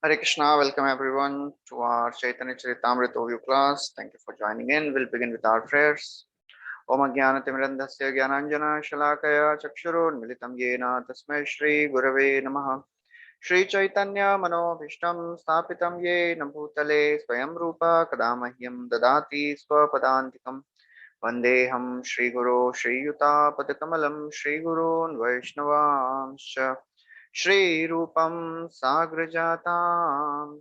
Hare Krishna, welcome everyone to our Chaitanya Caritāmrta overview class. Thank you for joining in. We'll begin with our prayers. Om Ajnanatimrandhasya Gyananjana Shalakaya Chakshurunmilitam Yena Tasmai Shri Gurave Namaha. Shri Chaitanya Manobhishtam Sthapitam Yena Bhutale Swayam Rupa Kadamahyam Dadati Swapadantikam Vandeham Shri Guru Shri Yuta Padakamalam Shri Gurun Vaishnavamscha Shri Rupam Sagrajatam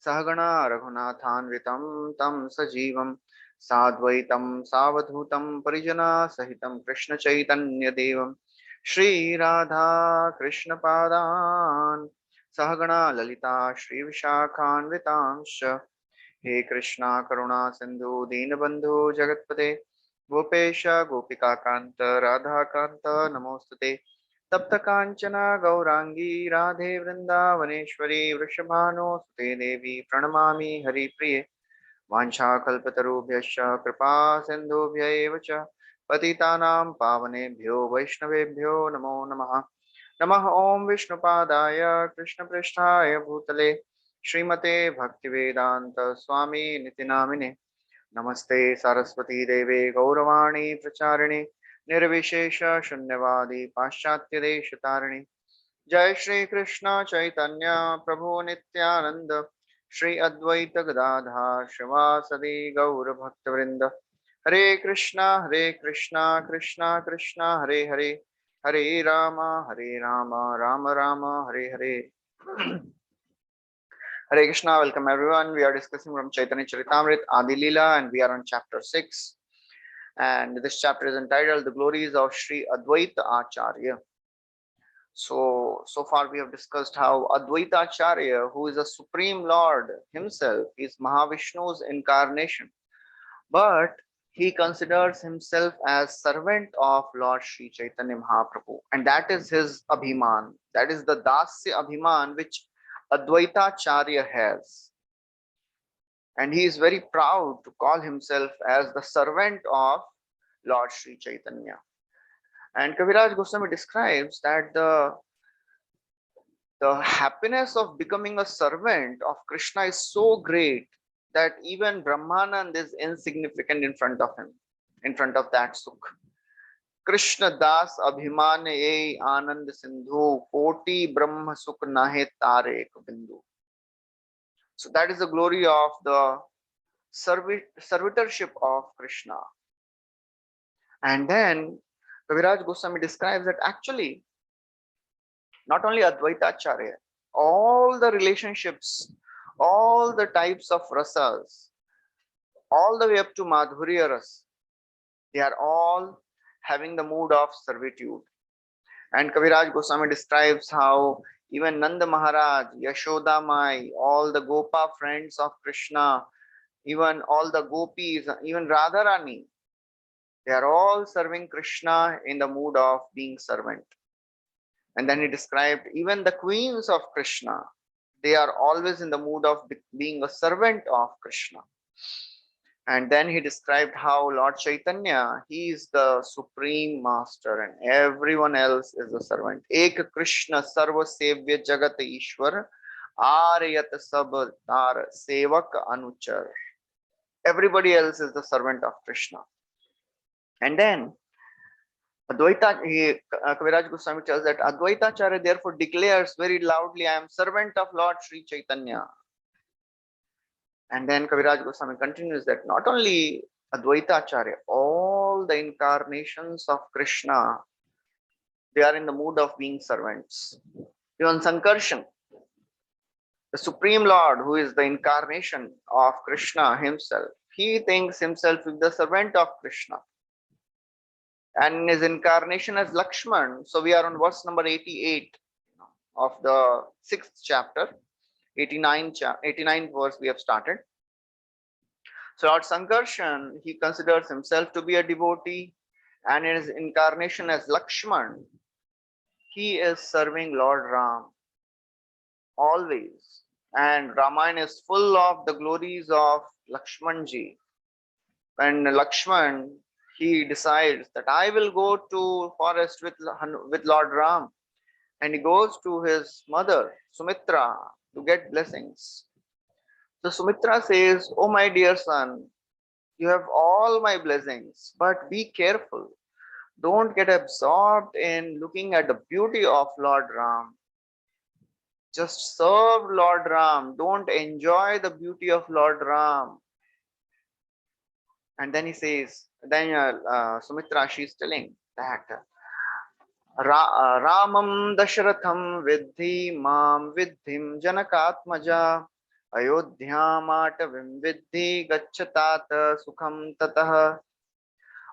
Sahagana Raghunathanvitam Tam Sajivam Sadvaitam Savadhutam Parijana Sahitam Krishna Chaitanya Devam Shri Radha Krishna Padan Sahagana Lalita Shri Vishakhanvitamsha He Krishna Karuna Sindhu Deenabandhu Jagatpate Gopesha Gopika Kanta Radha Kanta Namostate तप्त कांचना गौरांगी राधे वृंदावनेश्वरी वृषभानो सुते देवी प्रणमामि हरिप्रिये वाञ्छाकल्पतरुभ्यश्च कृपा सिन्धुभ्यैव च पतितानां पावनेभ्यो वैष्णवेभ्यो नमो नमः नमः ओं विष्णुपादाय कृष्णपृष्ठाय भूतले श्रीमते भक्तिवेदान्त स्वामी निति नामिने नमस्ते सरस्वती देवे गौरवाणी प्रचारिणे निर्विशेष शून्यवादी पाश्चात्य देश तारिणी जय श्री कृष्ण चैतन्य प्रभु नित्यानंद श्री अद्वैत गदाधर शिवासदि गौर भक्तवृंद हरे Krishna Krishna Krishna Hare Hare Hare Ram Ram Ram Hare Hare Hare Krishna, welcome everyone. We are discussing from Chaitanya Charitāmrita Adi Leela and we are on chapter 6. And this chapter is entitled The Glories of Sri Advaita Acharya. So far we have discussed how Advaita Acharya, who is a Supreme Lord himself, is Mahavishnu's incarnation. But he considers himself as servant of Lord Sri Chaitanya Mahaprabhu. And that is his Abhiman. That is the Dasya Abhiman which Advaita Acharya has. And he is very proud to call himself as the servant of Lord Sri Chaitanya. And Kaviraj Goswami describes that the happiness of becoming a servant of Krishna is so great that even Brahmanand is insignificant in front of him, in front of that Sukh. Krishna Das Abhiman Ye Anand Sindhu Koti Brahma Sukh Nahe Tare Bindu. So that is the glory of the servitorship of Krishna. And then Kaviraj Goswami describes that actually not only Advaita Acharya, all the relationships, all the types of rasas, all the way up to Madhurya Ras, they are all having the mood of servitude. And Kaviraj Goswami describes how even Nanda Maharaj, Yashoda Mai, all the Gopa friends of Krishna, even all the gopis, even Radharani, they are all serving Krishna in the mood of being servant. And then he described even the queens of Krishna, they are always in the mood of being a servant of Krishna. And then he described how Lord Chaitanya, he is the supreme master and everyone else is a servant. Ek Krishna sarva sevya jagat Ishwar aryat sab tar sevak anuchar. Everybody else is the servant of Krishna. And then Advaita, Kaviraj Goswami tells that Advaita Acharya therefore declares very loudly, I am servant of Lord Sri Chaitanya. And then Kaviraj Goswami continues that not only Advaita Acharya, all the incarnations of Krishna, they are in the mood of being servants. Even Sankarshan, the Supreme Lord, who is the incarnation of Krishna himself, he thinks himself as the servant of Krishna. And in his incarnation as Lakshman, so we are on verse number 88 of the 6th chapter, 89th verse we have started. So Lord Sankarshan, he considers himself to be a devotee, and in his incarnation as Lakshman, he is serving Lord Ram always. And Ramayana is full of the glories of Lakshmanji. When Lakshman, he decides that I will go to forest with Lord Ram, and he goes to his mother Sumitra, to get blessings. So Sumitra says, "Oh my dear son, you have all my blessings, but be careful. Don't get absorbed in looking at the beauty of Lord Ram. Just serve Lord Ram. Don't enjoy the beauty of Lord Ram." And then he says, then Sumitra, she's telling that Ramam Dashratham Vidhi Mam Vidhim Janakatmaja Ayodhyam Vidhi Gachatata Sukham Tatah.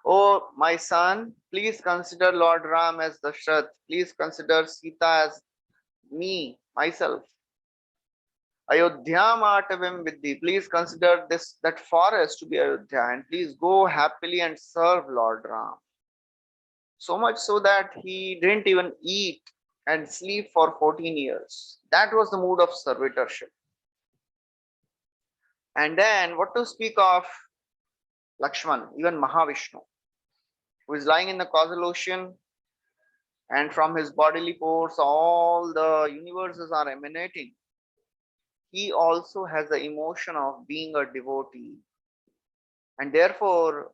Oh, my son, please consider Lord Ram as Dashrath. Please consider Sita as me, myself. Ayodhya Matavim Vidhi. Please consider that forest to be Ayodhya, and please go happily and serve Lord Ram. So much so that he didn't even eat and sleep for 14 years. That was the mood of servitorship. And then what to speak of Lakshman, even Mahavishnu, who is lying in the causal ocean, and from his bodily pores all the universes are emanating. He also has the emotion of being a devotee. And therefore,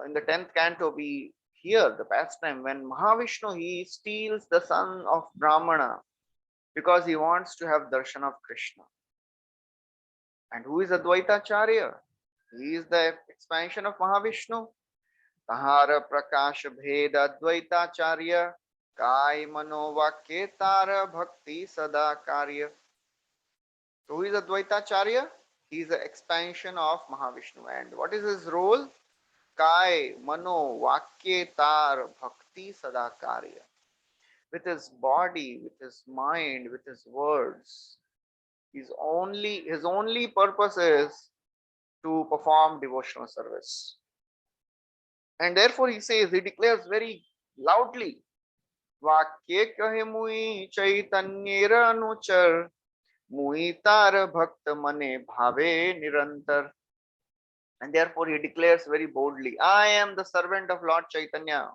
in the 10th canto, we hear the pastime when Mahavishnu, he steals the son of Brahmana because he wants to have darshan of Krishna. And who is Advaitacharya? He is the expansion of Mahavishnu. Tahara Prakash Bheda Advaitacharya Kai Mano Vakyetara Bhakti Sada Karya. So who is Advaitacharya? He is the expansion of Mahavishnu. And what is his role? Kai Mano Vakyetar Bhakti Sada Karya. With his body, with his mind, with his words. His only purpose is to perform devotional service. And therefore he declares very loudly, Vakye kahe mui chaitanyera anuchar muitar bhakta mane bhave nirantar. And therefore he declares very boldly, I am the servant of Lord Chaitanya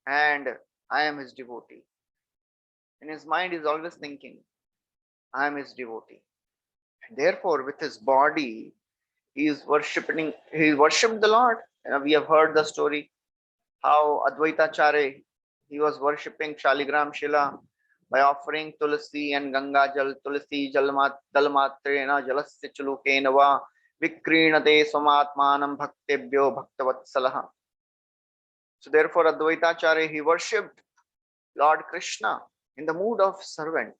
and I am his devotee. In his mind he is always thinking, I am his devotee. And therefore with his body he worshipped the Lord. We have heard the story how Advaitacharya, he was worshipping Shaligram Shila by offering Tulsi and Ganga Jal, Tulsi Dalmatrena Jalasya Chulukenava Vikrinate Swamatmanam Bhaktebhyo Bhaktavatsalaha. So therefore Advaitacharya, he worshipped Lord Krishna in the mood of servant.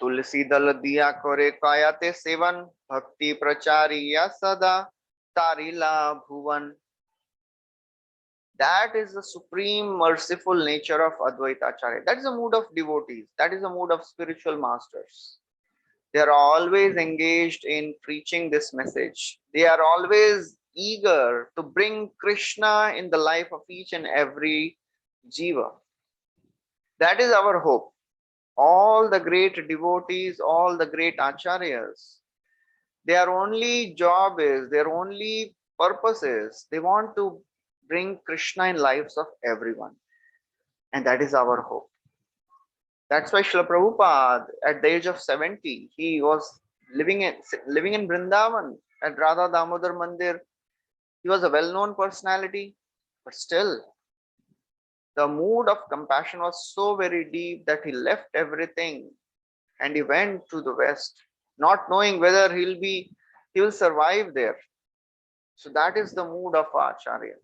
Tulsi dal diya kore kayate sevan bhakti prachariya sada tarila bhuvan. That is the supreme merciful nature of Advaitacharya. That is the mood of devotees. That is the mood of spiritual masters. They are always engaged in preaching this message. They are always eager to bring Krishna in the life of each and every jiva. That is our hope. All the great devotees, all the great acharyas, their only job is, their only purpose is, they want to bring Krishna in lives of everyone. And that is our hope. That's why Srila Prabhupada, at the age of 70, he was living in Vrindavan at Radha Damodar Mandir. He was a well-known personality, but still, the mood of compassion was so very deep that he left everything and he went to the West, not knowing whether he will survive there. So that is the mood of Acharya.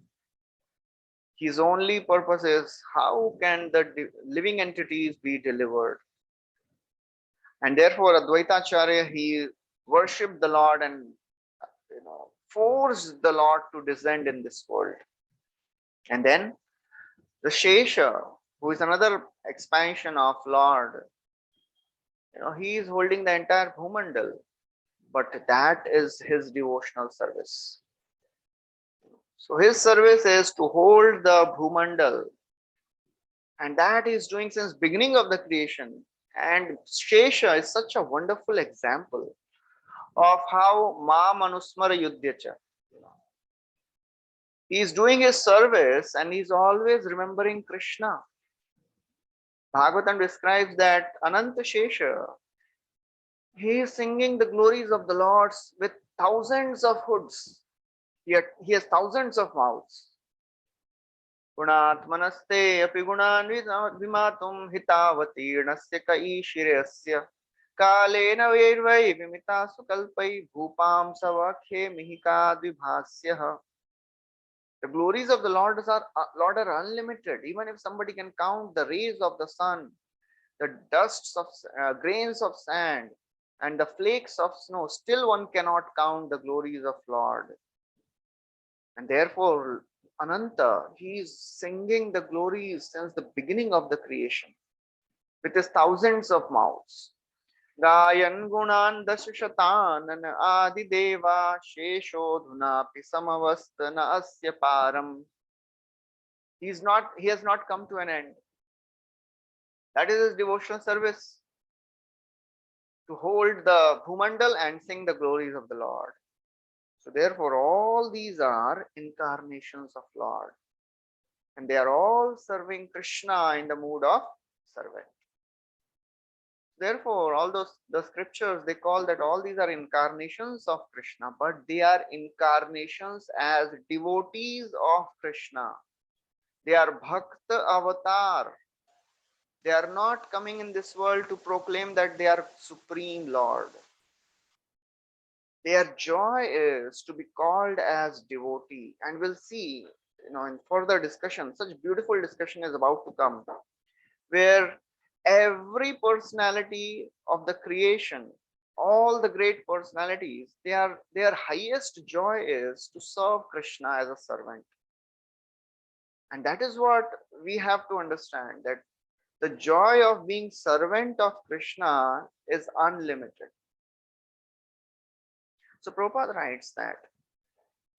His only purpose is how can the living entities be delivered. And therefore Advaitacharya, he worshipped the Lord and forced the Lord to descend in this world. And then the Shesha, who is another expansion of Lord, he is holding the entire Bhumandal, but that is his devotional service. So his service is to hold the Bhumandal, and that is doing since beginning of the creation. And Shesha is such a wonderful example of how Ma Manusmara Yudhyacha. He is doing his service and he's always remembering Krishna. Bhagavatam describes that Ananta Shesha, He is singing the glories of the Lord with thousands of hoods. Yet he has thousands of mouths. गुणात्मनस्ते अपि गुणान् विमातुं हितावतीर्णस्य कैशिर्यस्य कालेन वैर्वै विमितासु कल्पै भूपां सवाख्ये Mihika द्विभास्यः. The glories of the Lord are unlimited. Even if somebody can count the rays of the sun, the dusts of grains of sand, and the flakes of snow, still one cannot count the glories of Lord. And therefore, Ananta, he is singing the glories since the beginning of the creation with his thousands of mouths. Gayan gunan dashashatan adi deva shesho dhunapi samavastana asya param. He has not come to an end. That is his devotional service, to hold the Bhumandal and sing the glories of the Lord. So therefore, all these are incarnations of Lord. And they are all serving Krishna in the mood of servant. Therefore, all the scriptures, they call that all these are incarnations of Krishna, but they are incarnations as devotees of Krishna. They are Bhakta Avatar. They are not coming in this world to proclaim that they are Supreme Lord. Their joy is to be called as devotee. And we'll see, in further discussion, such beautiful discussion is about to come, where every personality of the creation, all the great personalities, their highest joy is to serve Krishna as a servant. And that is what we have to understand, that the joy of being servant of Krishna is unlimited. So Prabhupada writes that,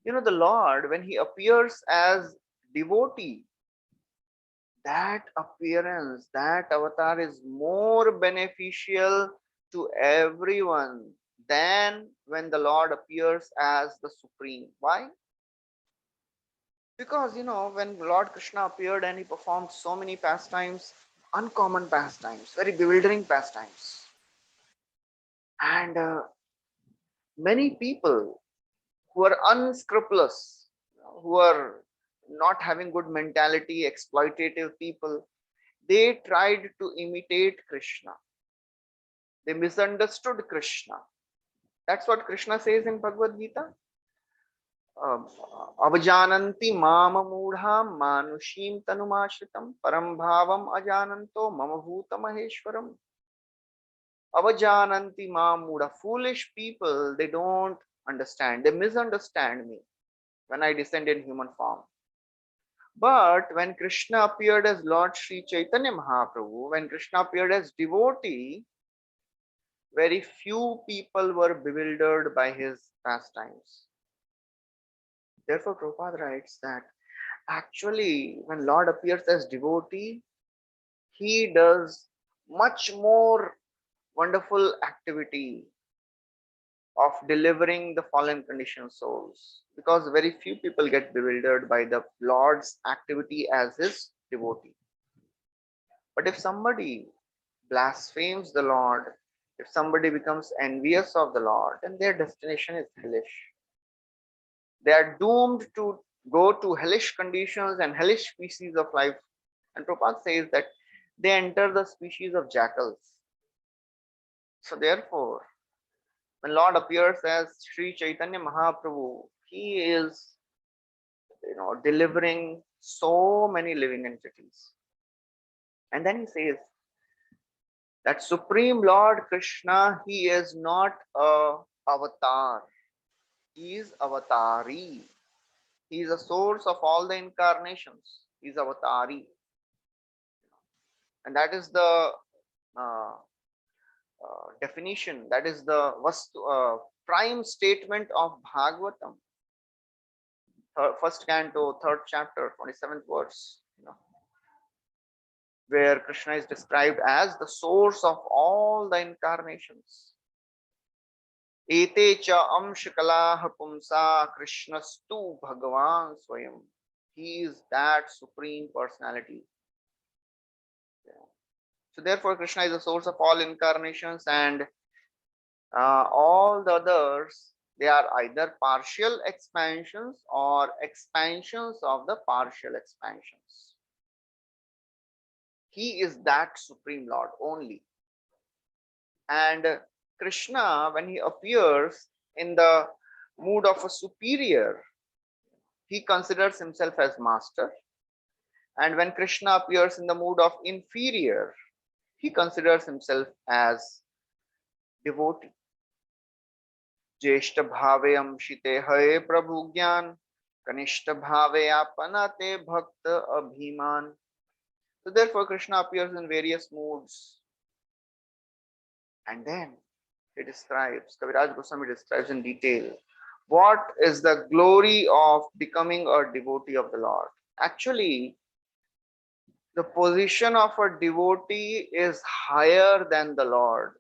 the Lord, when he appears as devotee, that appearance, that avatar is more beneficial to everyone than when the Lord appears as the Supreme. Why? Because, when Lord Krishna appeared and he performed so many pastimes, uncommon pastimes, very bewildering pastimes. And many people who are unscrupulous, who are not having good mentality, exploitative people, they tried to imitate Krishna. They misunderstood Krishna. That's what Krishna says in Bhagavad Gita. Avajananti mama mudha manushim tanumashritam param bhavam ajananto mama bhuta maheshwaram. Avajananti mama mudha. Foolish people, they don't understand. They misunderstand me when I descend in human form. But when Krishna appeared as Lord Sri Caitanya Mahaprabhu, when Krishna appeared as devotee, very few people were bewildered by his pastimes. Therefore, Prabhupada writes that actually, when Lord appears as devotee, he does much more wonderful activity of delivering the fallen conditioned souls, because very few people get bewildered by the Lord's activity as his devotee. But if somebody blasphemes the Lord, if somebody becomes envious of the Lord, then their destination is hellish. They are doomed to go to hellish conditions and hellish species of life. And Prabhupada says that they enter the species of jackals. So therefore, when Lord appears as Sri Chaitanya Mahaprabhu, he is, delivering so many living entities. And then he says that Supreme Lord Krishna, he is not a avatar. He is avatari. He is a source of all the incarnations. He is avatari. And that is the uh, definition, that is the prime statement of Bhagavatam. First canto, third chapter, 27th verse, where Krishna is described as the source of all the incarnations. Ete cha amshakalah pumsa Krishnastu Bhagavan Swayam. He is that supreme personality. So therefore, Krishna is the source of all incarnations, and All the others, they are either partial expansions or expansions of the partial expansions. He is that Supreme Lord only. And Krishna, when he appears in the mood of a superior, he considers himself as master. And when Krishna appears in the mood of inferior, he considers himself as devotee. ज्येष्ठ भावे अंशिते हये प्रभु ज्ञान कनिष्ठ भावे आपनाते भक्त abhiman. So therefore Krishna appears in various moods, and then he describes, Kaviraj Goswami describes in detail what is the glory of becoming a devotee of the Lord. Actually, the position of a devotee is higher than the Lord.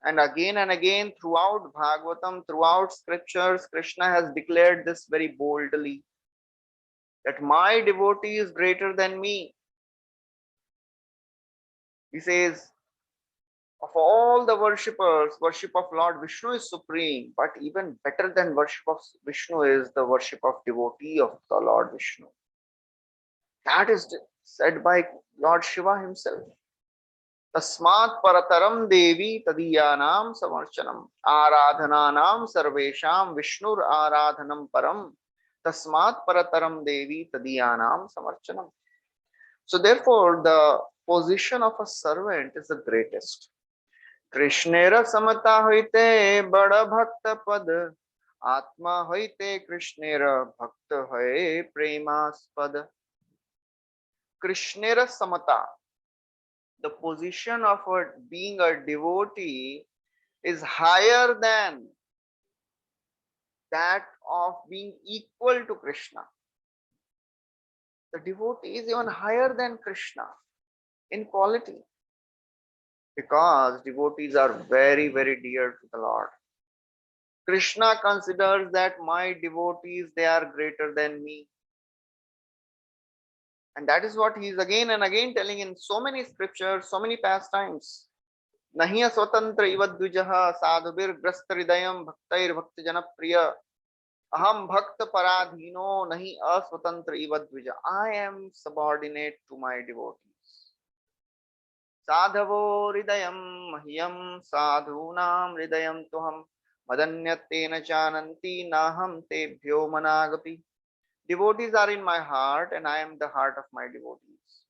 And again throughout Bhagavatam, throughout scriptures, Krishna has declared this very boldly, that my devotee is greater than me. He says, of all the worshippers, worship of Lord Vishnu is supreme, but even better than worship of Vishnu is the worship of devotee of the Lord Vishnu. That is said by Lord Shiva himself. तस्मात् परतरम देवी तदीयानाम समर्चनम आराधनानाम सर्वेषां विष्णुर आराधनम परम तस्मात् परतरम देवी तदीयानाम समर्चनम. So therefore the position of a servant is the greatest. कृष्णेर समता होइते बड़ भक्त पद आत्मा होइते कृष्णेर भक्त होए प्रेमास्पद. कृष्णेर समता, the position of being a devotee is higher than that of being equal to Krishna. The devotee is even higher than Krishna in quality, because devotees are very, very dear to the Lord. Krishna considers that my devotees, they are greater than me. And that is what he is again and again telling in so many scriptures, so many pastimes. Nahiya swatantra ivadvijaha sadhubir grasta hridayam bhaktair bhakti janapriya aham bhakta paradhino nahi aswatantra ivadvija. I am subordinate to my devotees. Sadhavo hridayam mahyam sadhunam hridayam tuham madanyatena chananti naham tebhyo managapi. Devotees are in my heart and I am the heart of my devotees.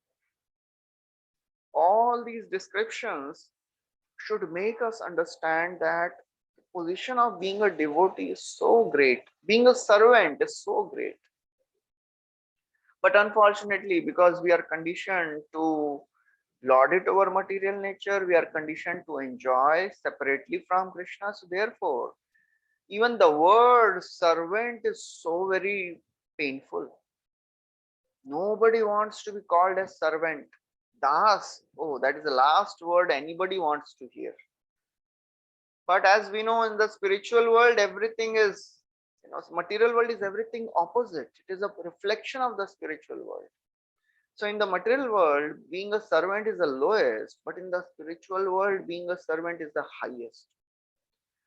All these descriptions should make us understand that the position of being a devotee is so great. Being a servant is so great. But unfortunately, because we are conditioned to lord it over material nature, we are conditioned to enjoy separately from Krishna. So therefore, even the word servant is so very painful. Nobody wants to be called as servant. Das, oh, that is the last word anybody wants to hear. But as we know, in the spiritual world, everything is, material world is everything opposite. It is a reflection of the spiritual world. So in the material world, being a servant is the lowest, but in the spiritual world, being a servant is the highest.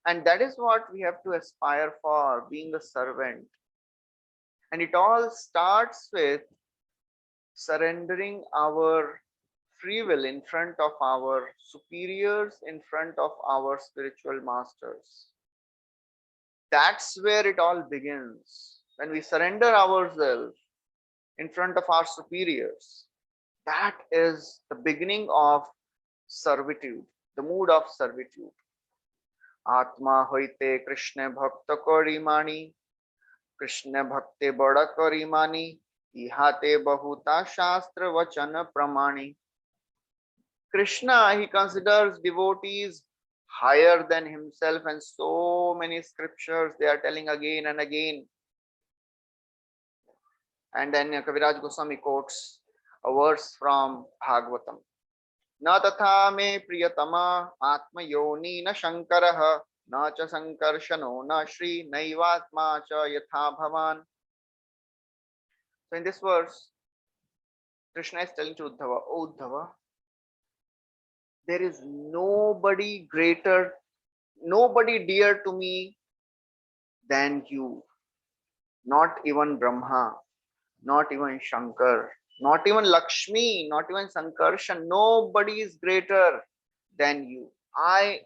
And that is what we have to aspire for, being a servant. And it all starts with surrendering our free will in front of our superiors, in front of our spiritual masters. That's where it all begins. When we surrender ourselves in front of our superiors, that is the beginning of servitude, the mood of servitude. Atma hoite Krishna bhakta karimani, Krishna bhakte bada karimani, ihate bahuta shastra vachana pramani. Krishna, he considers devotees higher than himself, and so many scriptures they are telling again and again. And then Kaviraj Goswami quotes a verse from Bhagavatam. Na tatha me priyatama atma yoni na shankaraha na cha sankarshano na shri naivatma cha yatha bhavan. So in this verse, Krishna is telling to Uddhava, O Uddhava, there is nobody greater Nobody dear to me than you. Not even Brahma, not even Shankar, not even Lakshmi, not even Sankarshan. Nobody is greater than you.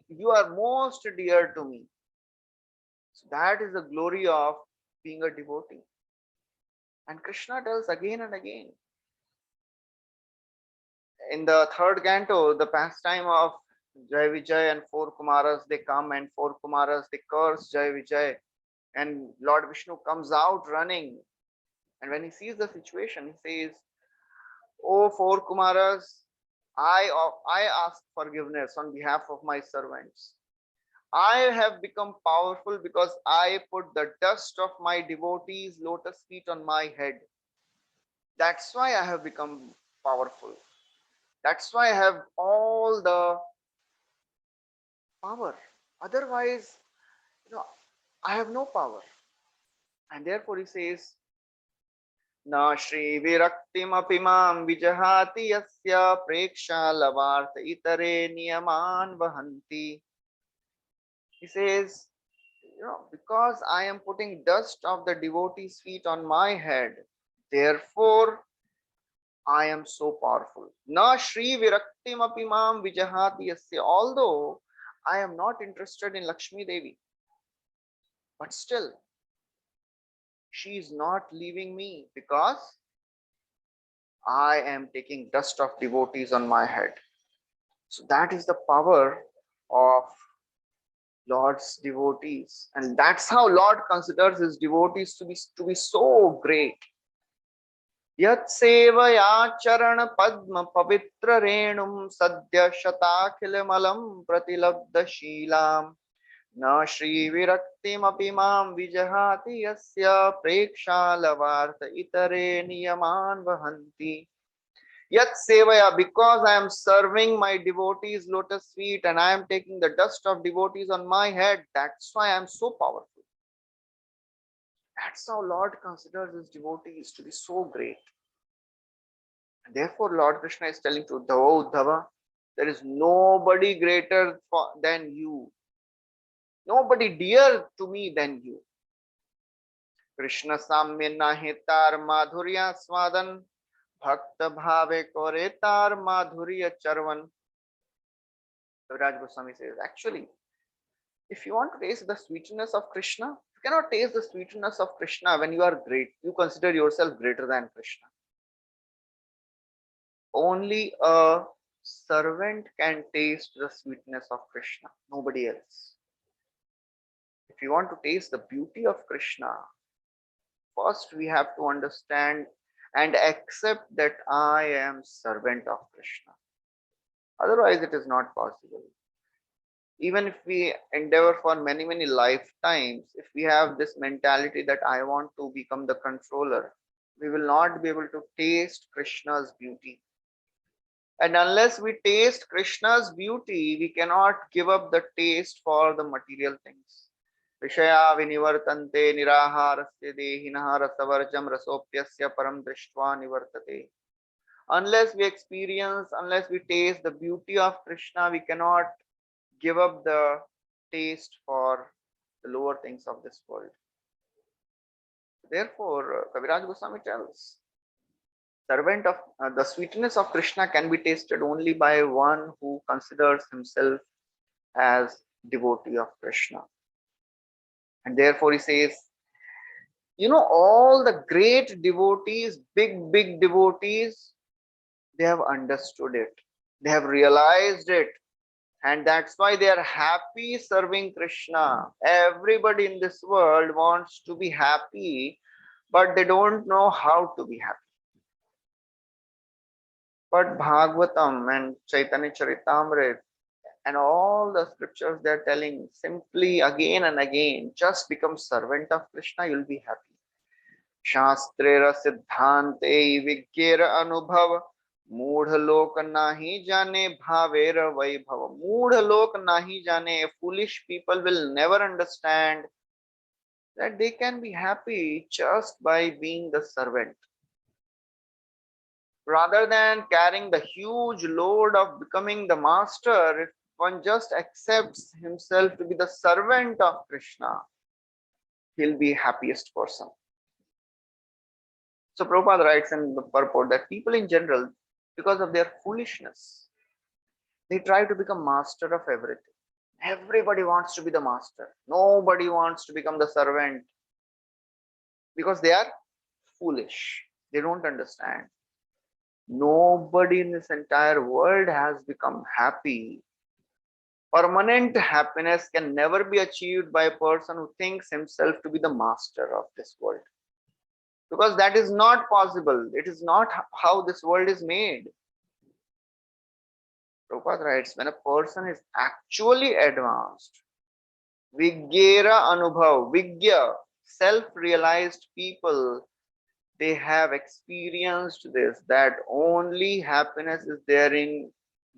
You are most dear to me. So that is the glory of being a devotee. And Krishna tells again and again. In the third canto, the pastime of Jai Vijay and four Kumaras, they come and four Kumaras, they curse Jai Vijay. And Lord Vishnu comes out running. And when he sees the situation, he says, "Oh, four Kumaras, I ask forgiveness on behalf of my servants. I have become powerful because I put the dust of my devotees' lotus feet on my head. That's why I have become powerful. That's why I have all the power. Otherwise, you know, I have no power." And therefore he says, "Na Shri Viraktim Apimam Vijahati Yasya Preksha Lavartha Itare Niyaman Vahanti." He says, because I am putting dust of the devotees' feet on my head, therefore I am so powerful. Na Shri Viraktim Apimam Vijahati Yasya. Although I am not interested in Lakshmi Devi, but still she is not leaving me because I am taking dust of devotees on my head. So that is the power of Lord's devotees. And that's how Lord considers his devotees to be so great. Yat sevaya charan padma pavitra renum sadya shatakhil malam pratilabdha shilam na shri viraktim apimam vijahati yasya preksha lavartha itare niyaman vahanti. Yat sevaya, because I am serving my devotees' lotus feet and I am taking the dust of devotees on my head, that's why I am so powerful. That's how Lord considers his devotees to be so great. And therefore, Lord Krishna is telling to Uddhava, there is nobody greater than you, nobody dear to me than you. Krishna samya nahitar madhurya swadan bhakta bhave koretar madhurya charvan. Raj Goswami says, actually, if you want to taste the sweetness of Krishna, you cannot taste the sweetness of Krishna when you are great. You consider yourself greater than Krishna. Only a servant can taste the sweetness of Krishna, nobody else. If you want to taste the beauty of Krishna, first we have to understand and accept that I am servant of Krishna. Otherwise, it is not possible. Even if we endeavor for many, many lifetimes, if we have this mentality that I want to become the controller, we will not be able to taste Krishna's beauty. And unless we taste Krishna's beauty, we cannot give up the taste for the material things. Vishaya vinivartante niraharasya dehinaha rasavarjam rasopyasya param drishtva nivartate. Unless we experience, unless we taste the beauty of Krishna, we cannot give up the taste for the lower things of this world. Therefore, Kaviraj Goswami tells, servant of the sweetness of Krishna can be tasted only by one who considers himself as devotee of Krishna. And therefore he says, all the great devotees, big devotees, they have understood it. They have realized it. And that's why they are happy serving Krishna. Everybody in this world wants to be happy, but they don't know how to be happy. But Bhagavatam and Caitanya Caritāmrta and all the scriptures they are telling simply again and again, just become servant of Krishna, you'll be happy. Shastrera Siddhante Vigyera Anubhav Moodha lok nahi jane bhavera vaibhava. Moodha lok nahi jane. Foolish people will never understand that they can be happy just by being the servant. Rather than carrying the huge load of becoming the master, one just accepts himself to be the servant of Krishna, he'll be happiest person. So Prabhupada writes in the purport that people in general, because of their foolishness, they try to become master of everything. Everybody wants to be the master. Nobody wants to become the servant because they are foolish. They don't understand. Nobody in this entire world has become happy. Permanent happiness can never be achieved by a person who thinks himself to be the master of this world. Because that is not possible. It is not how this world is made. Prabhupada writes, when a person is actually advanced, Vigyera Anubhav, Vigya, self-realized people, they have experienced this, that only happiness is there in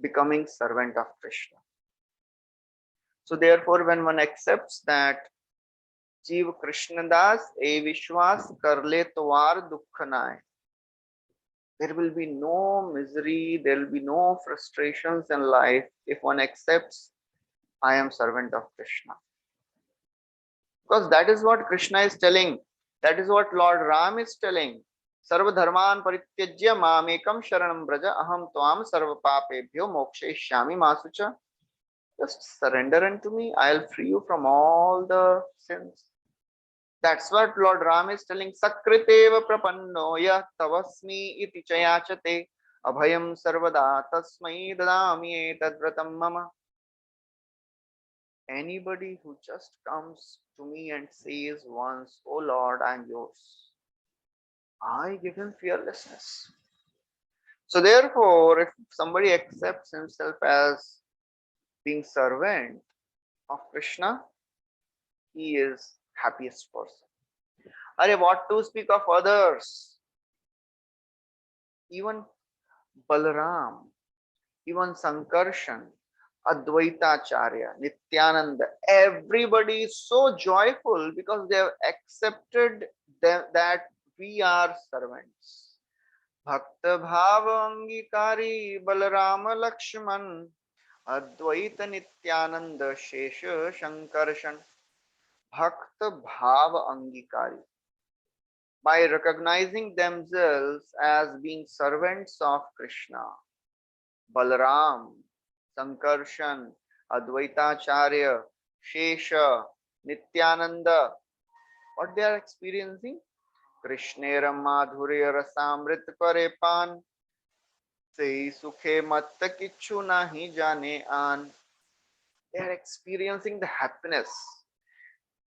becoming servant of Krishna. So therefore, when one accepts that Jeev Krishnadas e Vishwas karle tovar dukhanai, there will be no misery, there will be no frustrations in life if one accepts I am servant of Krishna. Because that is what Krishna is telling. That is what Lord Ram is telling. Sarva dharman parityajya mamekam sharanam braja aham tvam sarva papebhyo mokshayishyami masucha. Just surrender unto me. I'll free you from all the sins. That's what Lord Ram is telling. Sakriteva prapanno ya tavasmi iti chayachate abhayam sarvada tasmai dadami etadvratam mama. Anybody who just comes to me and says once, "Oh Lord, I am yours," I give him fearlessness. So therefore, if somebody accepts himself as being servant of Krishna, he is happiest person. Are what to speak of others? Even Balaram, even Sankarshan, Advaitacharya, Nityananda, everybody is so joyful because they have accepted that we are servants. Bhakta Bhava Angikari Balarama Lakshman Advaita Nityananda Shesha Shankarshan. Bhakta Bhava Angikari. By recognizing themselves as being servants of Krishna, Balaram, Sankarshan, Advaitacharya, Shesha, Nityananda, what they are experiencing? Krishnera Madhurya Rasamrit Parepan, Se Sukhe Matta Kichu Nahi Jane An. They are experiencing the happiness.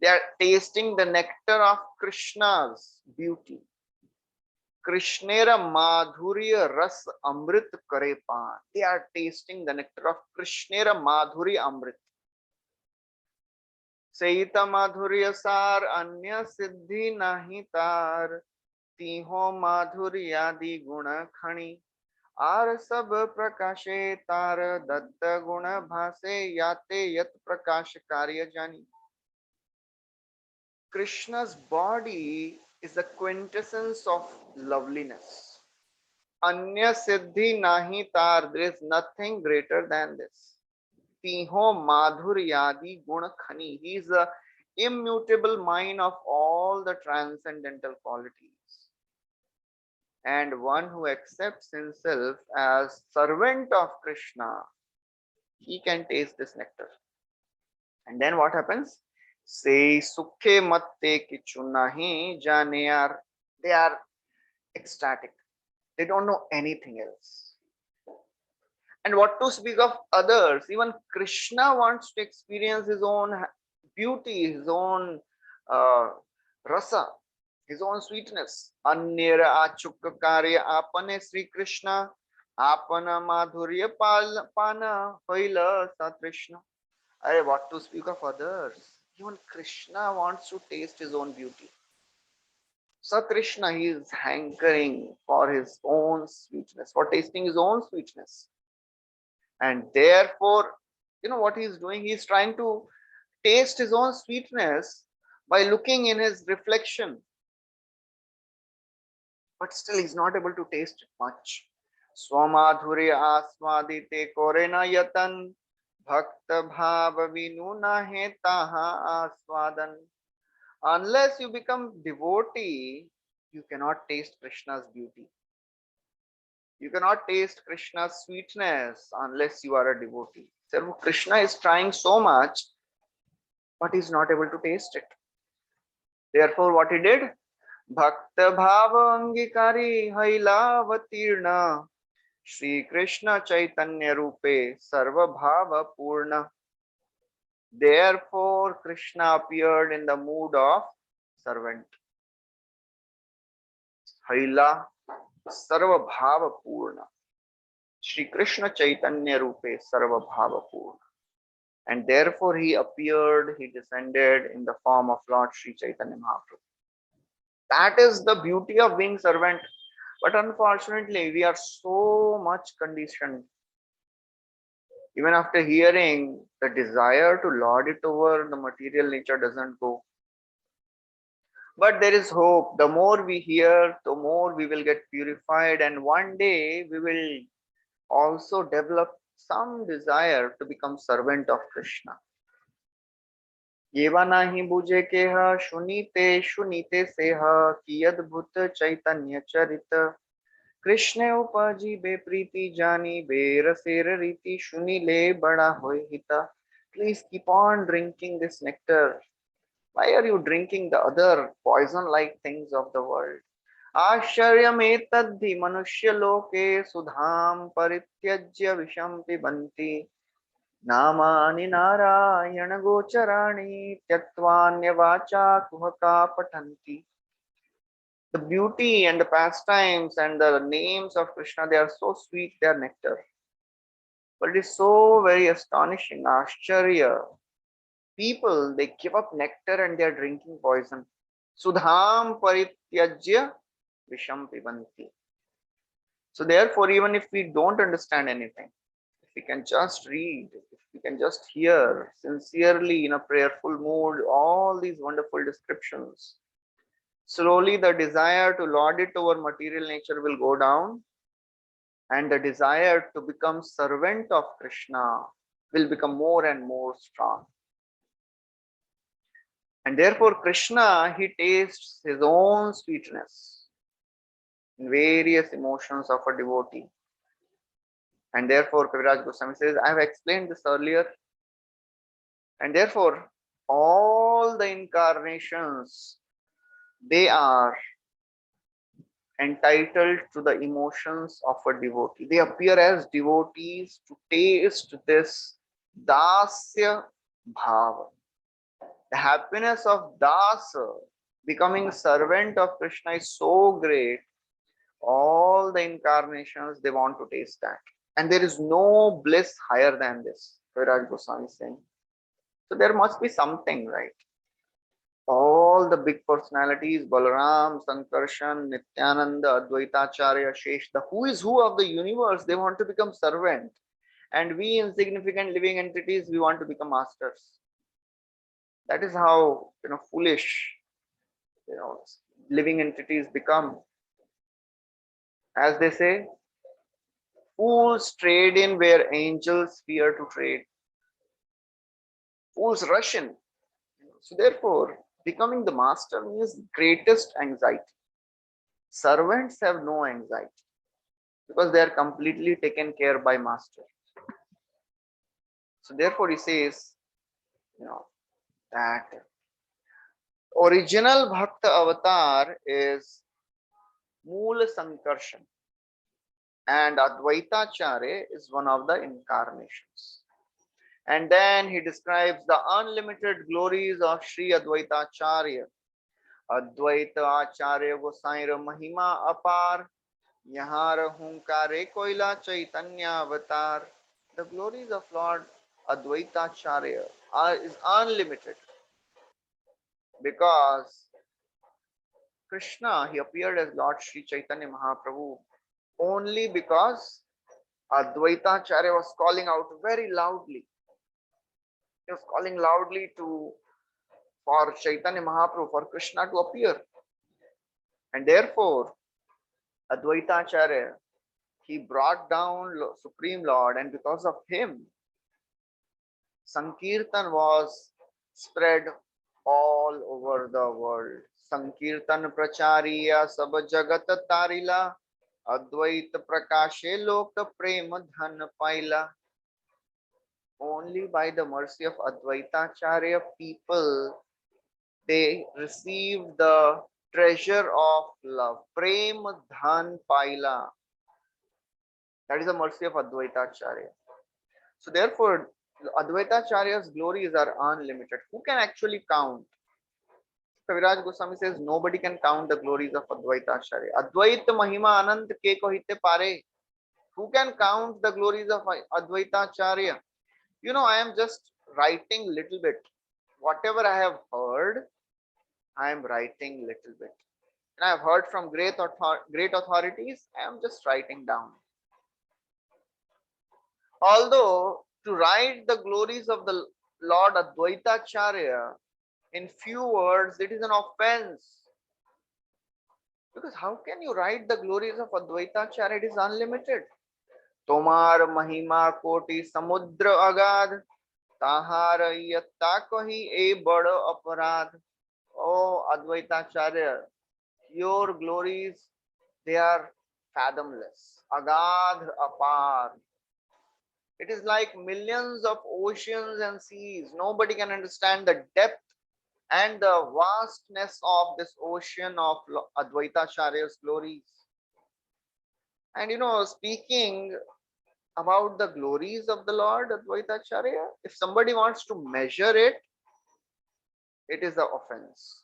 They are tasting the nectar of Krishna's beauty. Krishnera Madhurya Ras Amrit Karepan. They are tasting the nectar of Krishnera Madhurya Amrit. Seita Madhurya Sar Anya Siddhi Nahitar. Tiho Madhurya Di Guna Khani. आर सब प्रकाशे तार दत्त गुण भासे याते यत प्रकाश कार्य जानी. Krishna's body is the quintessence of loveliness. Anya siddhi nahi tar, there is nothing greater than this. Tiho madhuryadi guna khani, he is the immutable mine of all the transcendental qualities. And one who accepts himself as servant of Krishna, he can taste this nectar. And then what happens? Say sukhe matte kichu nahi janeyar. They are ecstatic. They don't know anything else. And what to speak of others? Even Krishna wants to experience his own beauty, his own rasa, his own sweetness. Anyera achukka karya apane Sri Krishna apana madhurya pana hoila satrishna. What to speak of others? Even Krishna wants to taste his own beauty. Satrishna, he is hankering for his own sweetness, for tasting his own sweetness. And therefore, you know what he is doing? He is trying to taste his own sweetness by looking in his reflection. But still, he's not able to taste it much. Swamadhurya aswadite korena yatan Bhakta bhava vinu nahe taha aswadan. Unless you become devotee, you cannot taste Krishna's beauty. You cannot taste Krishna's sweetness unless you are a devotee. So Krishna is trying so much, but he's not able to taste it. Therefore, what he did? Bhakta bhava angikari hailavatirna Shri Krishna Chaitanya Rupe Sarva Bhava Purna. Therefore, Krishna appeared in the mood of servant. Haila Sarva Bhava Purna. Shri Krishna Chaitanya Rupe Sarva Bhava Purna. And therefore he appeared, he descended in the form of Lord Sri Chaitanya Mahaprabhu. That is the beauty of being servant. But unfortunately, we are so much conditioned. Even after hearing, the desire to lord it over the material nature doesn't go. But there is hope. The more we hear, the more we will get purified, and one day we will also develop some desire to become servant of Krishna. येवा नाही बुझे के ह सुनीते से ह कि अद्भुत चैतन्य चरित कृष्ण उपजी बे प्रीति जानी बे रसेर रीति सुनीले बड़ा होय हिता. Please keep on drinking this nectar. Why are you drinking the other poison like things of the world? आश्चर्यमेतद्धि मनुष्य लोके सुधाम परित्यज्य विषम पिबन्ति नामानि नारायण गोचराणि त्यक्त्वान्यवाचा कुहका पठन्ति. The beauty and the pastimes and the names of Krishna, they are so sweet, they are nectar. But it is so very astonishing, Ashcharya. People, they give up nectar and they are drinking poison. Sudham parityajya visham pibanti. So therefore, even if we don't understand anything, if we can just read, if we can just hear sincerely in a prayerful mood all these wonderful descriptions, slowly the desire to lord it over material nature will go down, and the desire to become servant of Krishna will become more and more strong. And therefore Krishna, he tastes his own sweetness in various emotions of a devotee. And therefore Kaviraj Goswami says, I have explained this earlier, and therefore all the incarnations, they are entitled to the emotions of a devotee. They appear as devotees to taste this dasya bhava. The happiness of dasa, becoming servant of Krishna, is so great. All the incarnations, they want to taste that. And there is no bliss higher than this, Kaviraj Goswami is saying. So there must be something, right? All the big personalities, Balaram, Sankarshan, Nityananda, Advaitacharya, Shesh, the who is who of the universe, they want to become servant. And we insignificant living entities, we want to become masters. That is how, foolish, living entities become. As they say, fools trade in where angels fear to trade. Fools rush in. So therefore, becoming the master means greatest anxiety. Servants have no anxiety because they are completely taken care by master. So therefore he says, that original Bhakta avatar is Moola Sankarshan, and Advaitacharya is one of the incarnations. And then he describes the unlimited glories of Sri Advaitacharya. Advaita Acharya Gosaira Mahima Apar, Yahar Hunkare Koila Chaitanya Avatar. The glories of Lord Advaitacharya is unlimited because Krishna, he appeared as Lord Sri Chaitanya Mahaprabhu only because Advaitacharya was calling out very loudly. He was calling loudly for Chaitanya Mahaprabhu, for Krishna to appear. And therefore, Advaitacharya, he brought down Supreme Lord, and because of him, Sankirtan was spread all over the world. Sankirtan prachariya sab jagat tarila, Advait prakashe lok prem dhan paila. Only by the mercy of Advaitacharya people they received the treasure of love. Prem dhan paila. That is the mercy of Advaitacharya. So therefore, Advaitacharya's glories are unlimited. Who can actually count? Kaviraj Goswami says nobody can count the glories of Advaita Acharya. Advaita Mahima Anant ke kohite pare. Who can count the glories of Advaita Acharya? You know, I am just writing little bit. Whatever I have heard, I am writing little bit. And I have heard from great authorities, I am just writing down. Although to write the glories of the Lord Advaita Acharya in few words, it is an offense. Because how can you write the glories of Advaita Acharya? It is unlimited. Tomar Mahima Koti Samudra Agad Tahar Yatta Kohi E Bada Aparad. Oh Advaita Acharya, your glories, they are fathomless. Agad Apar. It is like millions of oceans and seas. Nobody can understand the depth and the vastness of this ocean of Advaita Acharya's glories. And you know, speaking about the glories of the Lord Advaita Acharya, if somebody wants to measure it, it is an offense.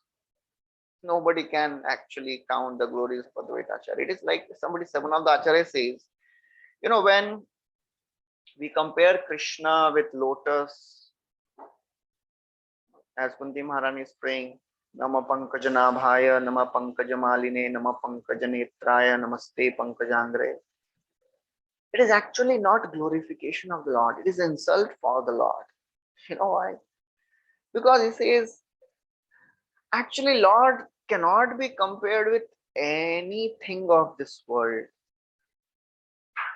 Nobody can actually count the glories of Advaita Acharya. It is like somebody, one of the Acharya says, you know, when we compare Krishna with lotus, as Kunti Maharani is praying, Nama Pankajanaabhaya, Nama Pankajamaline, Nama Pankajanetraya, Namaste Pankajangre. It is actually not glorification of the Lord. It is insult for the Lord. You know why? Because he says, actually, Lord cannot be compared with anything of this world.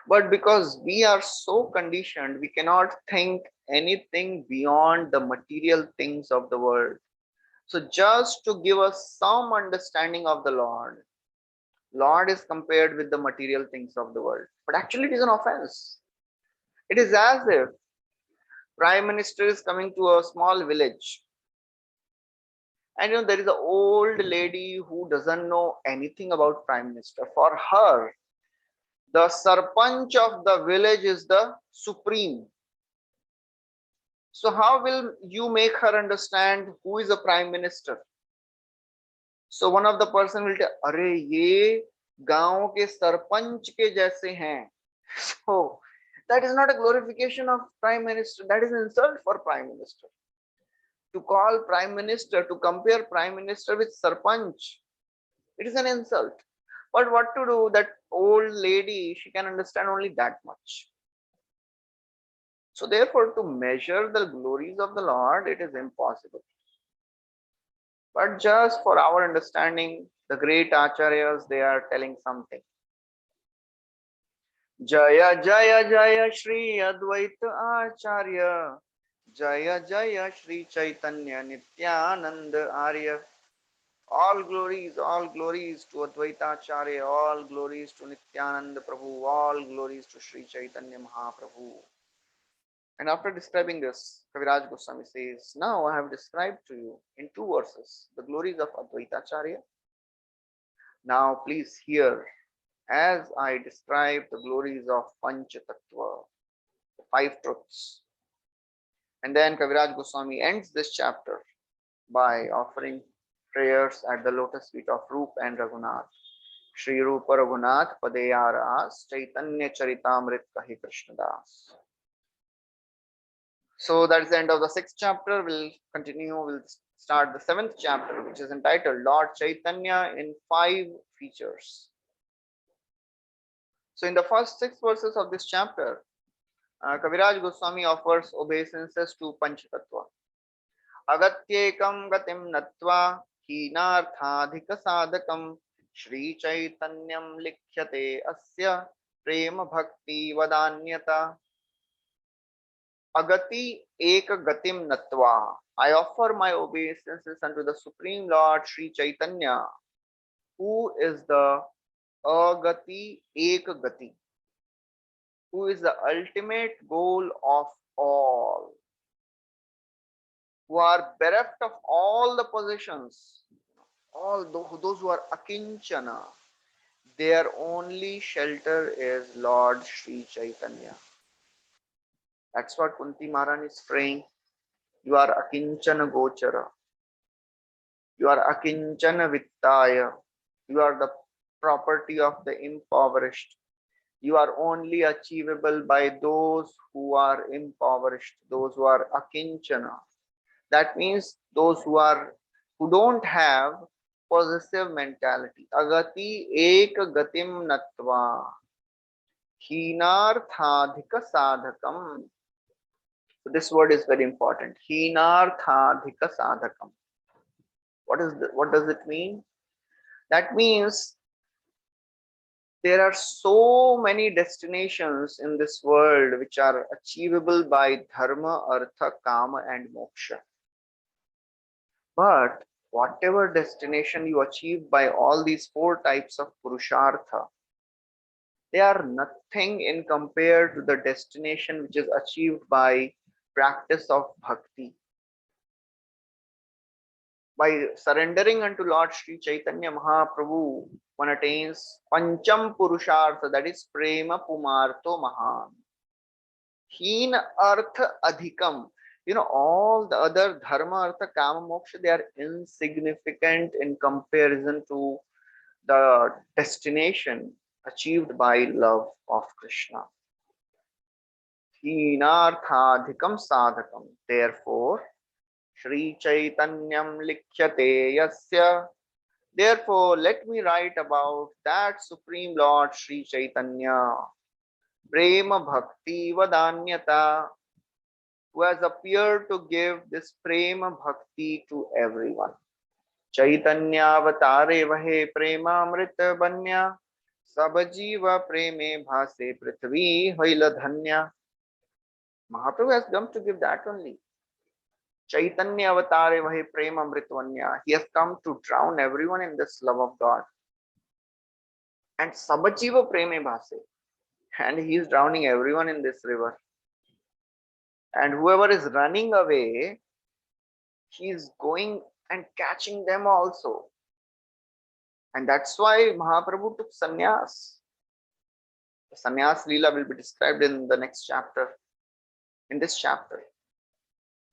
But because we are so conditioned, we cannot think anything beyond the material things of the world. So just to give us some understanding of the Lord is compared with the material things of the world. But actually it is an offense. It is as if Prime Minister is coming to a small village. And you know, there is an old lady who doesn't know anything about Prime Minister. For her, the Sarpanch of the village is the supreme. So how will you make her understand who is a Prime Minister? So one of the person will tell, अरे ये गांव के सरपंच के जैसे हैं. So that is not a glorification of Prime Minister. That is an insult for Prime Minister. To call Prime Minister, to compare Prime Minister with Sarpanch, it is an insult. But what to do? That old lady, she can understand only that much. So therefore, to measure the glories of the Lord, it is impossible. But just for our understanding, the great acharyas, they are telling something. Jaya Jaya Jaya Shri Advaita Acharya, Jaya Jaya Shri Caitanya Nityananda Arya. All glories to Advaita Acharya, all glories to Nityananda Prabhu, all glories to Sri Chaitanya Mahaprabhu. And after describing this, Kaviraj Goswami says, now I have described to you in 2 verses the glories of Advaita Acharya. Now please hear as I describe the glories of Panch Tattva, the 5 truths. And then Kaviraj Goswami ends this chapter by offering prayers at the lotus feet of Rup and Raghunath. Shri Rupa Raghunath Padeyaras Chaitanya Charitāmrta Kahi Krishna Das. So that's the end of the 6th chapter. We'll continue. We'll start the 7th chapter, which is entitled Lord Chaitanya in 5 features. So in the first 6 verses of this chapter, Kaviraj Goswami offers obeisances to Panchatattva. Agatyekam gatim natva hinarthadhika sadhakam Shri Chaitanyam likhyate asya prema bhakti vadanyata. Agati eka gatim natva. I offer my obeisances unto the Supreme Lord Sri Chaitanya, who is the Agati eka gati, who is the ultimate goal of all, who are bereft of all the possessions, all those who are akinchana, their only shelter is Lord Sri Chaitanya. That's what Kunti Maharani is praying. You are akinchana gochara. You are akinchana vittaya. You are the property of the impoverished. You are only achievable by those who are impoverished, those who are akinchana. That means those who don't have possessive mentality. Agati ek gatim natva hinarthadhika sadhakam. So this word is very important. Hinarthadhika sadhakam. What does it mean? That means there are so many destinations in this world which are achievable by dharma, artha, kama, and moksha. But whatever destination you achieve by all these four types of purushartha, they are nothing in compared to the destination which is achieved by practice of bhakti. By surrendering unto Lord Sri Chaitanya Mahaprabhu, one attains Pancham Purushartha, that is Prema Pumarto Mahan. Heen Artha Adhikam. All the other Dharma, Artha, Kama, Moksha, they are insignificant in comparison to the destination achieved by love of Krishna. Heenarthadhikam sadhakam. Therefore, Sri Chaitanyam likhyate yasya. Therefore, let me write about that Supreme Lord Sri Chaitanya, Prema Bhakti Vadanyata, who has appeared to give this Prema Bhakti to everyone. Chaitanya avatare vahe Premamrita banya, Sabajiva Preme bhase prithvi hoila dhanya. Mahaprabhu has come to give that only. Chaitanya avatare vahe prema amritvanya. He has come to drown everyone in this love of God. And Sabajiva preme bhase. And he is drowning everyone in this river. And whoever is running away, he is going and catching them also. And that's why Mahaprabhu took sannyas. The sannyas Leela will be described in the next chapter. In this chapter.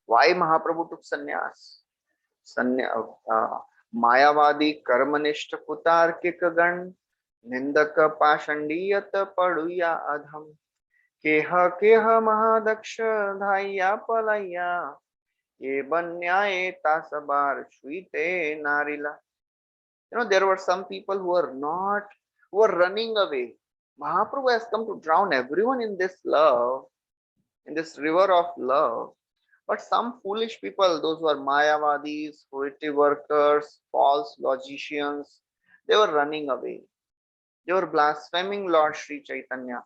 Why Mahaprabhu took sannyas? Mayavadi karmanishta kutarkik gan nindaka pashandiyat paduya adham keha keha mahadaksha dhaya palaya ye banyaye tasabar shvite narila. There were some people who were running away. Mahaprabhu has come to drown everyone in this love, in this river of love. But some foolish people, those who are Mayavadis, fruitive workers, false logicians, they were running away. They were blaspheming Lord Sri Chaitanya.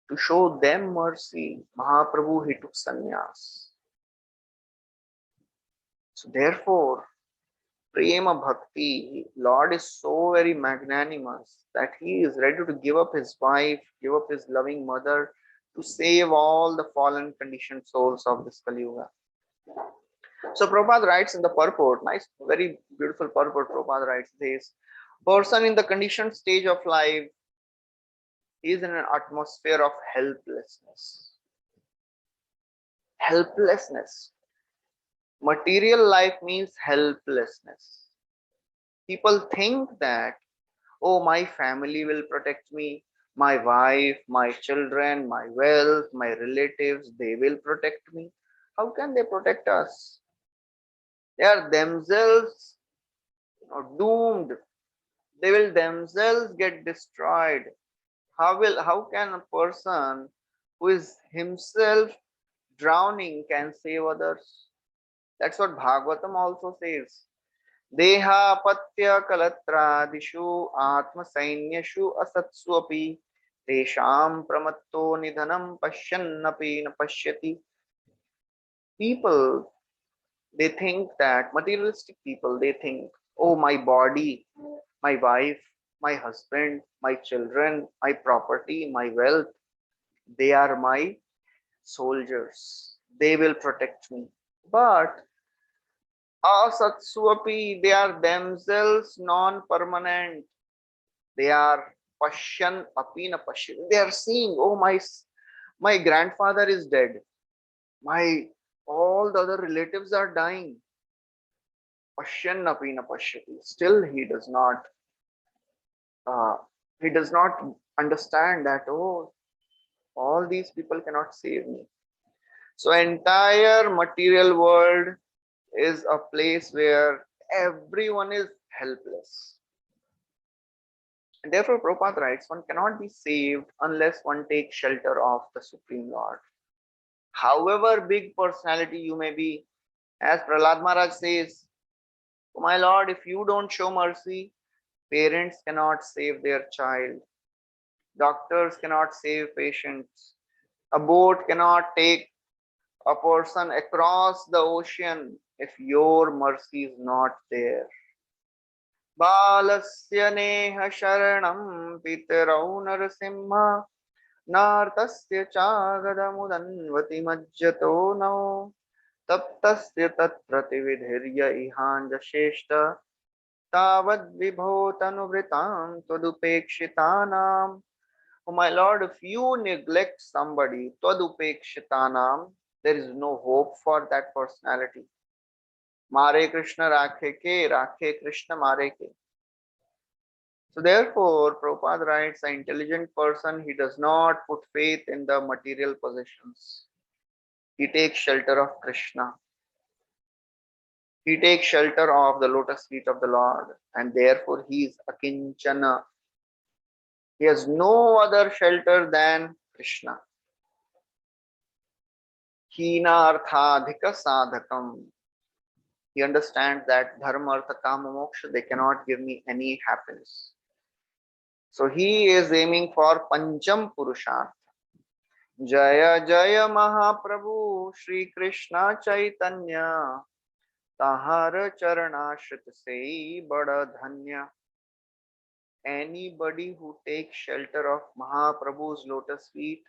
To show them mercy, Mahaprabhu, he took sannyas. So therefore, Prema Bhakti, Lord is so very magnanimous that he is ready to give up his wife, give up his loving mother, to save all the fallen conditioned souls of this Kali Yuga. So Prabhupada writes in the purport, nice, very beautiful purport. Prabhupada writes this: person in the conditioned stage of life is in an atmosphere of helplessness. Helplessness. Material life means helplessness. People think that, oh, my family will protect me, my wife, my children, my wealth, my relatives, they will protect me. How can they protect us? They are themselves doomed. They will themselves get destroyed. How can a person who is himself drowning can save others? That's what Bhagavatam also says. Deha patya kalatradishu atma sainyashu asatsu api Tesham pramatto nidhanam pashyannapi na pashyati. People, they think that materialistic people, they think, oh, my body, my wife, my husband, my children, my property, my wealth, they are my soldiers. They will protect me. But asatsuapi, they are themselves non-permanent. They are pashyan apina pashyan. They are seeing, oh, my grandfather is dead. My all the other relatives are dying. Pashyan apina pashyati. Still, uh, he does not understand that, oh, all these people cannot save me. So entire material world is a place where everyone is helpless. And therefore, Prabhupada writes, one cannot be saved unless one takes shelter of the Supreme Lord. However big personality you may be, as Prahlad Maharaj says, oh my Lord, if you don't show mercy, parents cannot save their child. Doctors cannot save patients. A boat cannot take a person across the ocean if your mercy is not there. बालस्य नेह शरणं पितरौ नरसिंह नार्तस्य चागदमुदन्वति मज्जतो नो तप्तस्य तत्प्रतिविधिर्य इहाञ्जशेष्ट तावद्विभो तनुभृतां त्वदुपेक्षितानाम्. Oh my Lord, if you neglect somebody, tvadupekshitanam, there is no hope for that personality. Mare Krishna rakhe Krishna mare ke. So therefore, Prabhupada writes, an intelligent person, he does not put faith in the material possessions. He takes shelter of Krishna. He takes shelter of the lotus feet of the Lord, and therefore he is akinchana. He has no other shelter than Krishna. Hina arthadhika sadhakam. He understands that dharma, artha, kama, moksha, they cannot give me any happiness. So he is aiming for pancham purushartha. Jaya Jaya Mahaprabhu Shri Krishna Caitanya Tahar Charanashrit Se Bada Dhanya. Anybody who takes shelter of Mahaprabhu's lotus feet,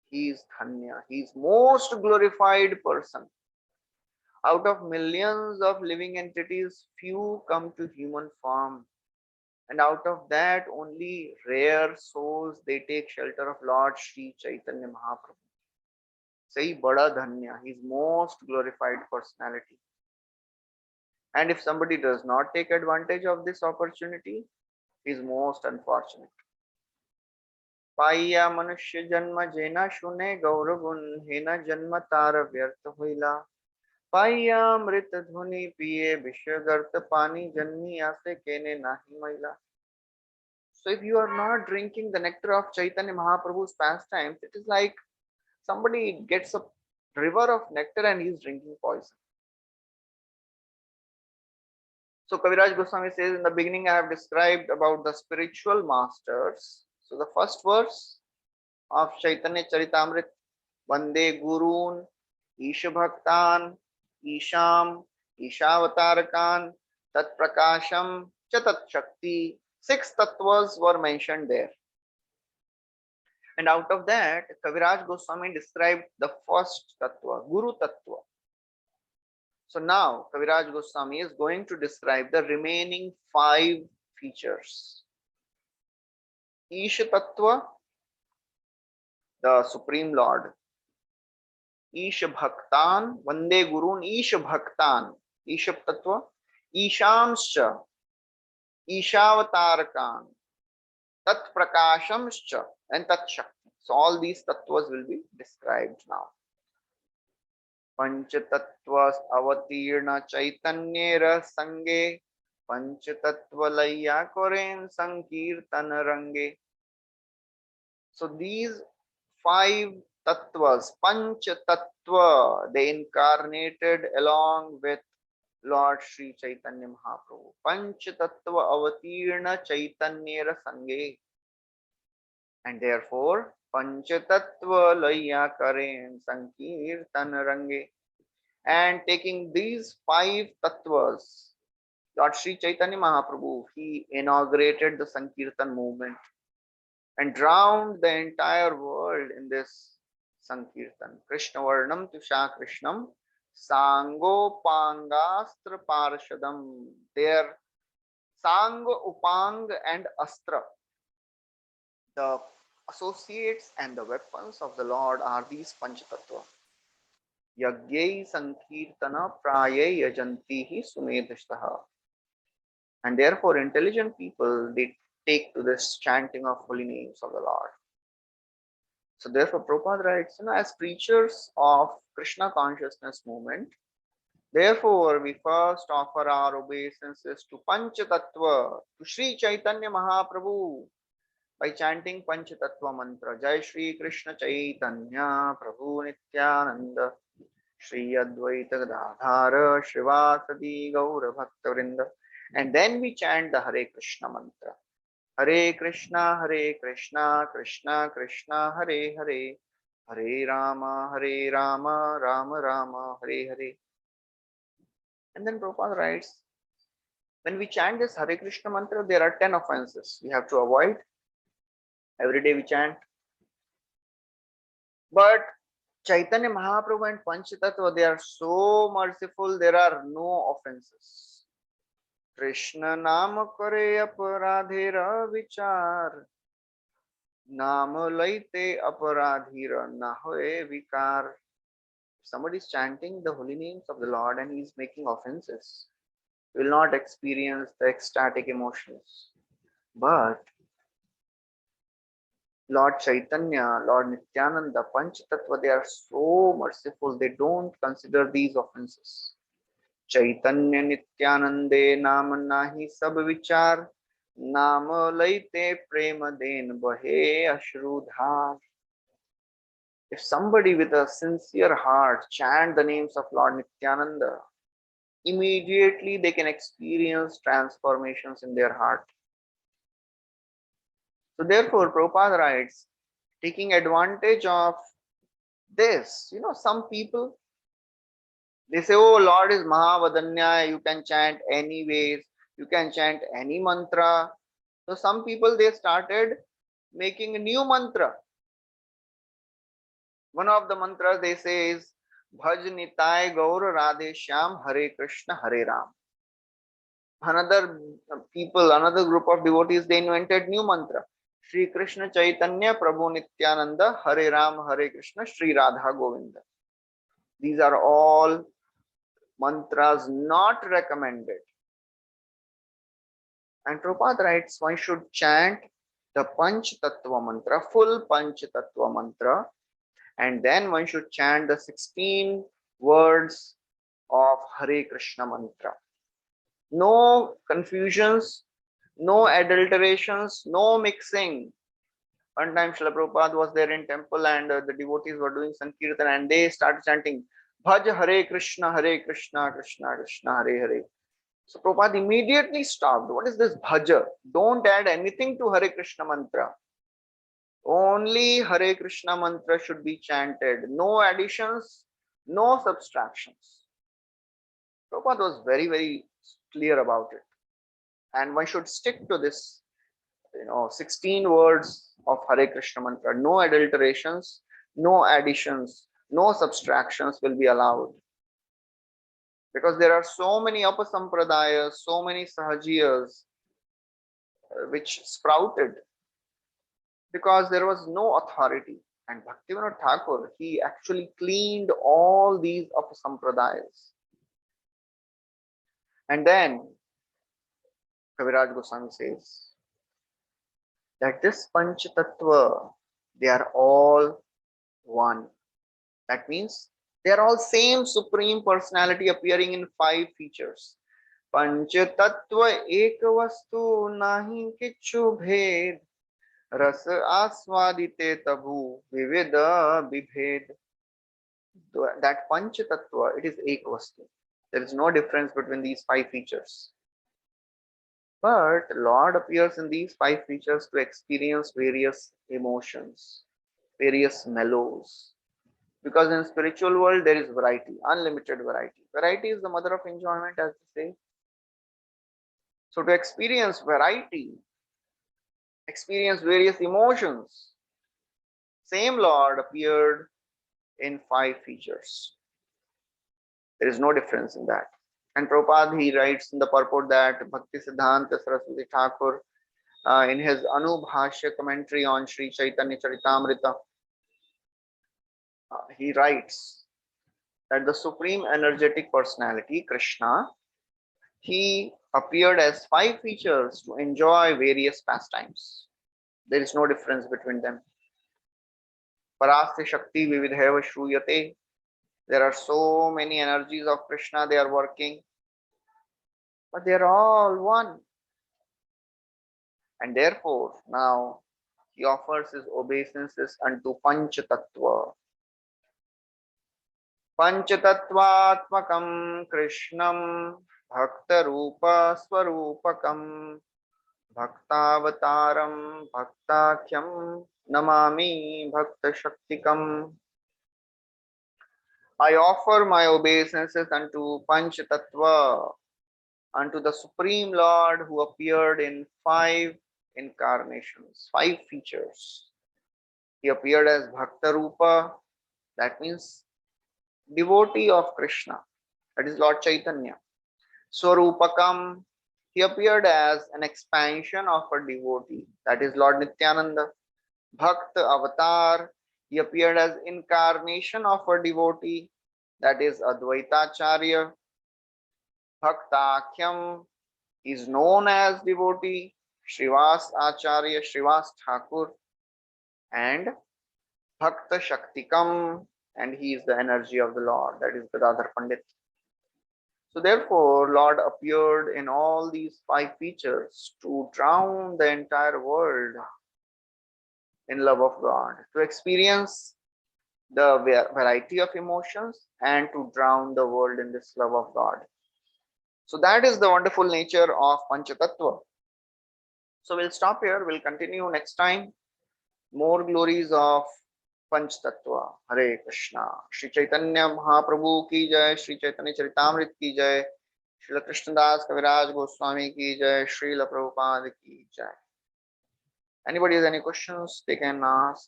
he is Dhanya. He is most glorified person. Out of millions of living entities, few come to human form. And out of that, only rare souls, they take shelter of Lord Shri Chaitanya Mahaprabhu. Say Bada Dhanya, his most glorified personality. And if somebody does not take advantage of this opportunity, he is most unfortunate. Paya Manushya Janma Jena Shune Gauragun Hena Janma Tara Vyartha Huila. Paya Mrita Dhuni Piye Vishwagartha Pani Janmi Ase Kene Nahi Maila. So if you are not drinking the nectar of Chaitanya Mahaprabhu's pastimes, it is like somebody gets a river of nectar and he is drinking poison. So Kaviraj Goswami says, in the beginning I have described about the spiritual masters. So the first verse of Chaitanya Charitāmrta, Vande Gurun, Isha Bhaktan, Isham, Ishavatarakan, Tat Prakasham, Chatat Shakti. 6 tattvas were mentioned there. And out of that, Kaviraj Goswami described the first tattva, Guru Tattva. So now Kaviraj Goswami is going to describe the remaining 5 features. Isha Tattva, the Supreme Lord. Isha Bhaktan, Vande Gurun, Isha Bhaktan, Isha Tattva, Ishamscha, Ishavatarakan, Tat Prakashamscha, and Tat Shakti. So all these tattvas will be described now. Panchatattva avatirna chaitanyera sange Panchatattvalaya koren sankirtana range. So these 5 tattvas, Panchatattva, they incarnated along with Lord Sri Chaitanya Mahaprabhu. Panchatattva avatirna chaitanyera sange. And therefore, Panchatattva Laya Karen Sankirtan Range. And taking these five tattvas, Lord Sri Chaitanya Mahaprabhu, he inaugurated the Sankirtan movement and drowned the entire world in this Sankirtan. Krishna Varnam Tusha Krishnam Sango Pangastra Parshadam. Their Sang, Upang, and Astra, the associates and the weapons of the Lord, are these Panchatattva. Yagyai Sankirtana Prayai Yajantihi Sumedhishtaha. And therefore, intelligent people, they take to this chanting of holy names of the Lord. So therefore, Prabhupada writes, as preachers of Krishna consciousness movement, therefore we first offer our obeisances to Panchatattva, to Sri Chaitanya Mahaprabhu, by chanting Panchatattva mantra. Jai Shri Krishna Chaitanya Prabhu Nityananda Shri Advaita Gadadhara Shrivasadi Gaur Bhaktavrinda. And then we chant the Hare Krishna mantra. Hare Krishna, Krishna Krishna, Hare Hare, Hare Rama, Rama Rama, Hare Hare. And then Prabhupada writes, when we chant this Hare Krishna mantra, there are 10 offenses we have to avoid. Every day we chant. But Chaitanya Mahaprabhu and Panchatattva, they are so merciful, there are no offenses. Krishna Nama Kare Aparadhira Vichar Nama Laite Aparadhira Nahoe Vikar. Somebody is chanting the holy names of the Lord and he is making offenses, he will not experience the ecstatic emotions. But Lord Chaitanya, Lord Nityananda, Panchatattva, they are so merciful, they don't consider these offenses. Chaitanya Nityanande Nama Nahi Sab Vichar Nama Laite Prema Den Bahe Ashrudhar. If somebody with a sincere heart chant the names of Lord Nityananda, immediately they can experience transformations in their heart. So therefore, Prabhupada writes, taking advantage of this, some people, they say, oh, Lord is Mahavadanya, you can chant any ways, you can chant any mantra. So some people, they started making a new mantra. One of the mantras they say is, Bhaj Nitai Gaur Radhe Shyam Hare Krishna Hare Ram. Another group of devotees, they invented new mantra. Shri Krishna Chaitanya Prabhu Nityananda Hare Ram Hare Krishna Shri Radha Govinda. These are all mantras not recommended. And Prabhupada writes, one should chant the Panchatattva mantra, full Panchatattva mantra, and then one should chant the 16 words of Hare Krishna mantra. No confusions, no adulterations, no mixing. One time Srila Prabhupada was there in temple and the devotees were doing Sankirtan and they started chanting Bhaj Hare Krishna, Krishna Krishna, Hare Hare. So Prabhupada immediately stopped. What is this bhaja? Don't add anything to Hare Krishna mantra. Only Hare Krishna mantra should be chanted. No additions, no subtractions. Prabhupada was very, very clear about it. And one should stick to this, 16 words of Hare Krishna mantra. No adulterations, no additions, no subtractions will be allowed. Because there are so many Upasampradayas, so many Sahajiyas which sprouted because there was no authority. And Bhaktivinoda Thakur, he actually cleaned all these Upasampradayas. And then Kaviraj Goswami says that this Panchatattva, they are all one. That means they are all same Supreme Personality appearing in 5 features. Panchatattva ekavastu nahi kichu bhed ras aswadite tabhu vivida vibhed. That Panchatattva, it is ekavastu. There is no difference between these 5 features. But Lord appears in these five features to experience various emotions, various mellows. Because in spiritual world there is variety, unlimited variety. Variety is the mother of enjoyment, as they say. So to experience variety, experience various emotions, same Lord appeared in five features. There is no difference in that. And Prabhupada, he writes in the purport that Bhakti Siddhanta Saraswati Thakur, in his Anubhashya commentary on Sri Caitanya Caritāmrta, he writes that the Supreme Energetic Personality, Krishna, he appeared as five features to enjoy various pastimes. There is no difference between them. Parasya Shakti Vividheva Shruyate. There are so many energies of Krishna, they are working, but they are all one. And therefore, now he offers his obeisances unto Panchatattva. Panchatattvatmakam Krishnam Bhakta Rupa Swarupakam Bhaktavataram Bhaktakhyam Namami Bhakta Shaktikam. I offer my obeisances unto Panchatattva, unto the Supreme Lord who appeared in five incarnations, five features. He appeared as Bhakta Rupa, that means devotee of Krishna, that is Lord Chaitanya. Swarupakam, he appeared as an expansion of a devotee, that is Lord Nityananda. Bhakta Avatar, he appeared as incarnation of a devotee, that is Advaitacharya. Bhaktakhyam is known as devotee, Srivas Acharya, Srivas Thakur, and Bhakta Shaktikam, and he is the energy of the Lord, that is Gadadhar Pandit. So therefore, Lord appeared in all these five features to drown the entire world in love of God, to experience the variety of emotions and to drown the world in this love of God. So that is the wonderful nature of Panchatattva. So we'll stop here. We'll continue next time. More glories of Panchatattva. Hare Krishna. Shri Chaitanya Mahaprabhu ki jai. Shri Chaitanya Charitāmrita ki jai. Srila Krishnadas Kaviraj Goswami ki jai. Srila Prabhupada ki jai. Anybody has any questions, they can ask.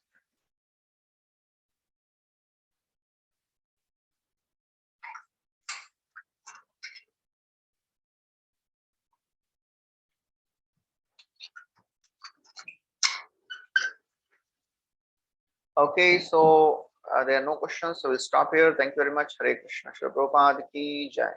Okay, so there are no questions, so we'll stop here. Thank you very much. Hare Krishna. Srila Prabhupada ki jai.